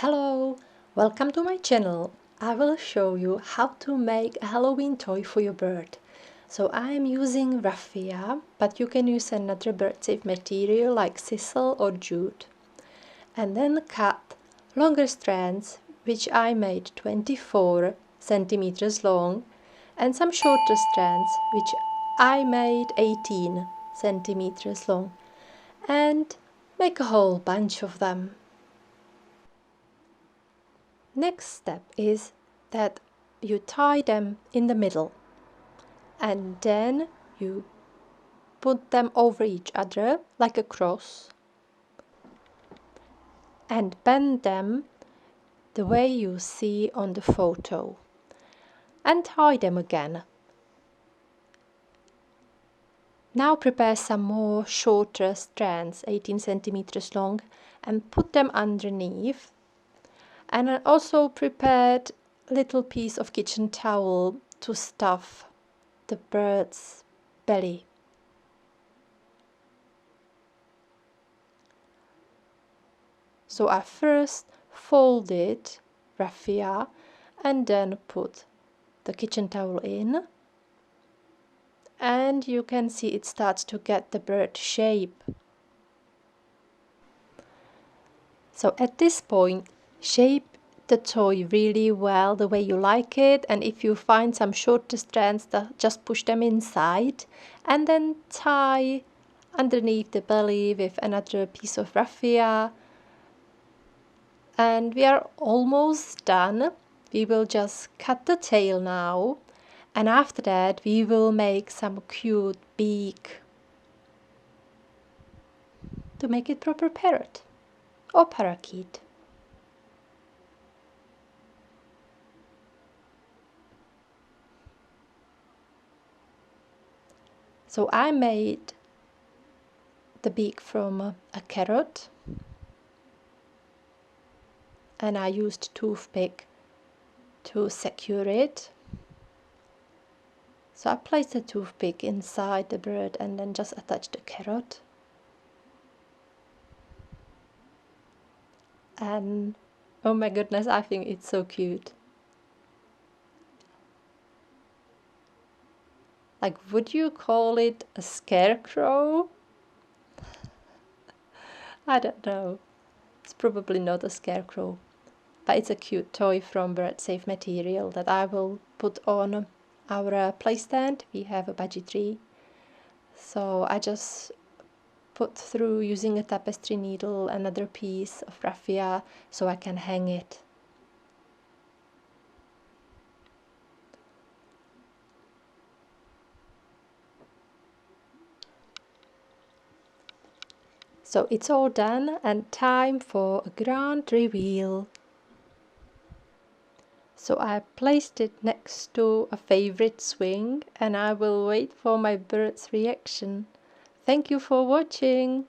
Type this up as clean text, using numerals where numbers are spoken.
Hello, welcome to my channel. I will show you how to make a Halloween toy for your bird. So I am using raffia, but you can use another bird-safe material like sisal or jute. And then cut longer strands, which I made 24 centimeters long, and some shorter strands, which I made 18 centimeters long, and make a whole bunch of them. Next step is that you tie them in the middle and then you put them over each other like a cross and bend them the way you see on the photo and tie them again. Now prepare some more shorter strands, 18 centimeters long, and put them underneath. And I also prepared a little piece of kitchen towel to stuff the bird's belly. So I first folded raffia and then put the kitchen towel in, and you can see it starts to get the bird shape. So at this point, shape the toy really well the way you like it, and if you find some shorter strands, just push them inside and then tie underneath the belly with another piece of raffia. And we are almost done. We will just cut the tail now, and after that we will make some cute beak to make it proper parrot or parakeet. So I made the beak from a carrot, and I used toothpick to secure it. So I placed the toothpick inside the bird and then just attached the carrot. And oh my goodness, I think it's so cute. Like, would you call it a scarecrow? I don't know. It's probably not a scarecrow, but it's a cute toy from bird-safe material that I will put on our play stand. We have a Budgie tree, so I just put through using a tapestry needle another piece of raffia so I can hang it. So it's all done and time for a grand reveal. So I placed it next to a favorite swing and I will wait for my bird's reaction. Thank you for watching.